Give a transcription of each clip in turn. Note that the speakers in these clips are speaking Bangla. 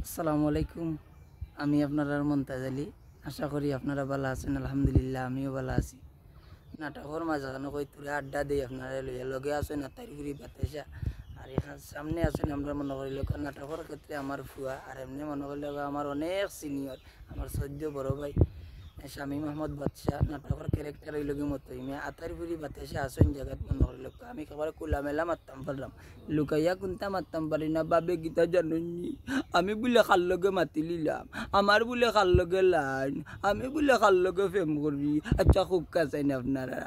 আসসালামু আলাইকুম। আমি আপনারা মন্তাজ আলী। আশা করি আপনারা ভালো আছেন। আলহামদুলিল্লাহ আমিও ভালো আছি। নাটকের মাঝখানে কই তুলে আড্ডা দিই আপনারা লইয়া লগে আছেন আতাইগুড়ি বাতাসা আর এখান সামনে আছেন আমরা মনে করি লোক নাটকের ক্ষেত্রে আমার ফুয়া আর এমনি মনে করলে আমার অনেক সিনিয়র আমার সদ্য বড় ভাই স্বামী মোহাম্মদ বাদশাহ নাটকের ক্যারেক্টার ওই লগে মতো আতাইগুড়ি বাতাসা আসেন জায়গাত মনে করি লোক আমি খাবার খোলামেলা মারতাম পারলাম লুকাইয়া কোনটা মারতাম পারি না বাবে গীতা জানুনি আমি বলে খার লগে মাতি লিলাম আমার বলে খার লগে লাইন আমি বলে খার লগে ফেম করি আচ্ছা খুব কাছাই না আপনারা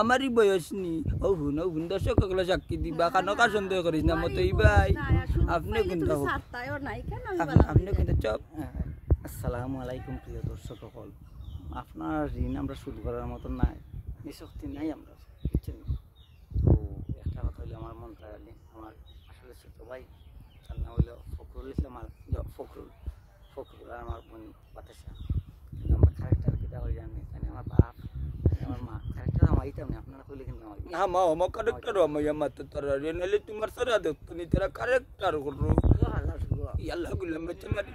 আমারই বয়স নি ও হুন দর্শক এগুলো সাক্ষী দিবা কানো কার সন্দেহ করিস না মতোই ভাই আপনি কিন্তু আপনি কিন্তু চপ। আসসালামু আলাইকুম প্রিয় দর্শক সকল, আপনার ঋণ আমরা শুরু করার মতো নাই, নিঃশক্তি নাই আমরা, বুঝছেন? তো একটা কথা হইলো আমার মন আলী আমার আসলে ছোট ভাই, তার নাম হইলো ফখরুল ইসলাম ফখরুল আর আমার বোন বাতাসা। আমরা ক্যারেক্টার কিটা হয়ে জানি তাই আমার বাপ আমার মা ক্যারেক্টার আমার এইতাম না, আপনারা কইলে কিন্তু আমার হ্যাঁ মা আমার ক্যারেক্টার আমার মাত্র তারা রেনালে তোমার সারা দেখতো নি তারা ক্যারেক্টার করো ইয়াল্লা গুলাম বেচে মারি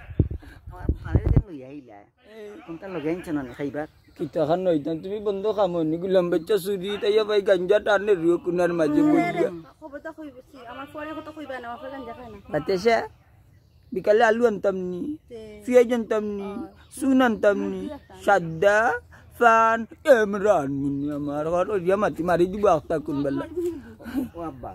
আমার পারে দেন লইয়া আইলা কোনটা লগাইছ না খাইবা কিতা খান নইতাম তুমি বন্ধ খামনি গুলাম বেচে চুরি তাইয়া ভাই গাঞ্জা টানে রিও কুনার মাঝে বইয়া খবরটা কইবছি আমার পরে কথা কইবা না আমার গাঞ্জা খায় না বাতাসা বিকালে আলু আনতাম নি পেঁয়াজ আনতাম নি সুন আনতাম নি সাদা ফান এমরান মুনি আমার ঘর ওরিয়া মাতি মারি দিব একটা কোন বেলা ও আব্বা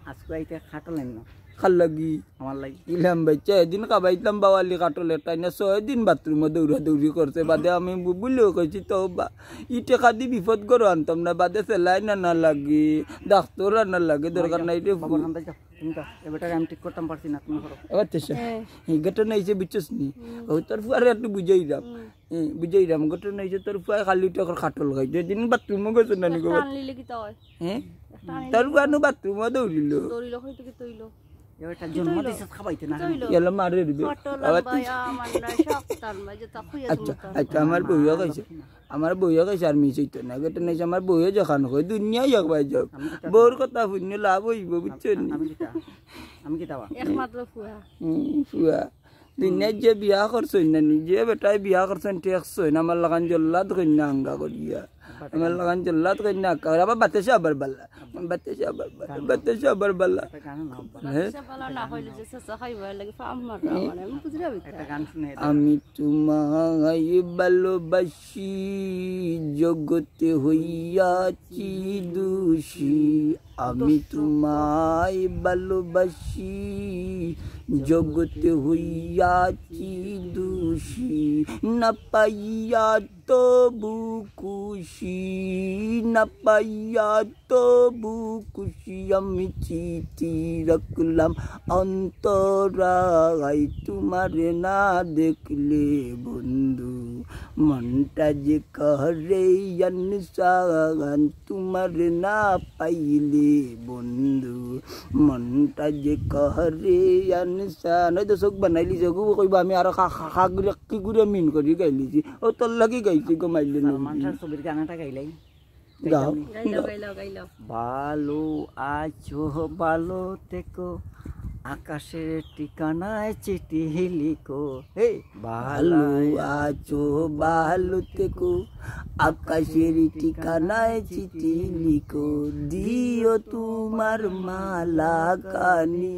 আজকে আইতে খাটলেন না খাল লাগি আমার লাগি ইলাম বাচ্চা এদিন খাবাইতাম বাওয়ালি কাটলে তাই না 6 দিন বাথরুমে দৌড়া দৌড়ি করছে বাদে আমি বুঝলেও কইছি তো বা ইটে খাদি বিপদ করো আনতাম না বাদে সেলাই না লাগে ডাক্তার না লাগে দরকার নাই রে খবর আনতে যাও তুমি তো এবারে আমি ঠিক করতাম পারছি না তুমি করো এবার তেসা এই ঘটনা হয়েছে বুঝছিস নি ও তোর ফুয়ারে একটু বুঝাইরাম ঘটনা হয়েছে তোর ফুয়া খালি টাকার খাটল খাই যেদিন বাথরুমে গেছে না নিগো হ্যাঁ তোর ফুয়া বাথরুমে দৌড়িল এবারটা জন্ম দিছে খাবাইতে না এলা মারে দিবে আচ্ছা আচ্ছা আমার বইয়া কইছে আর মিস হইতো না গেটে নাই আমার বইয়া যখন কই দুনিয়া যাক ভাই যাক বউর কথা শুনলে লাভ হইব বুঝছেন আমি কি দাবা একমাত্র ফুয়া ফুয়া দুনিয়ার যে বিয়া করছেন না নিজে বেটায় বিয়া করছেন টেকছেন আমার লাগান জল্লাদ কন্যা আঙ্গা করিয়া আমার লাগান জল্লাদ কন্যা আঙ্গা আবার বাতাসে আবার বাল্লা আমি তোমায় ভালোবাসি জগতে হইয়াছি দোষী আমি তোমায় ভালোবাসি জগতে হইয়াছি দোষী না পাইয়া তবু খুশি না পাইয়া তবু খুশি আমি চিঠি রাখলাম অন্তরায় তোমারে না দেখলে বন্ধু মনটা যে করে জানসান তোমারে না পাইলে বন্ধু মনটা যে করে জানসান ওই তো চোখ বানাইলি চোখ কইবা আমি আর খাগুলি কি করে মিন করি গাইলিছি ও তোর লাগি গাইছি গো মাইলে মানুষের ছবির গানাটা গাইলাই গাও ভালো আছো ভালো থেকো আকাশের ঠিকানায় চিঠি লিখো হে ভালো আছো ভালো থেকো আকাশের ঠিকানায় চিঠি লিখো দিও তোমার মালা কানি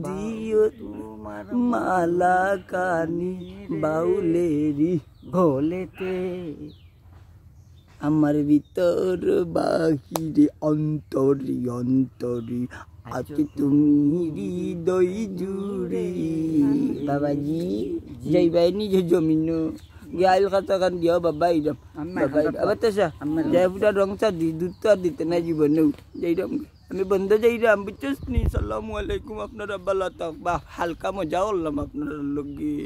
দিও তোমার মালা কানি বাউলেরি ভোলেতে আমার ভিতর বাহিরে অন্তরি অন্তরি আছো তুমি হৃদয় জুড়ে বাবাজি যাইবাই নিজে জমিন গাইল খাতা কান দিও বাবা ইরাম বাবা আবার তেসা যাই ফুটা রং চা দি দুধ তো আর দিতে না জীবনেও যাইরাম আমি বন্ধ যাইরাম বুঝছিস নি সালামু আলাইকুম আপনারা ভালো থাক বা হালকা মজা করলাম আপনার লগে।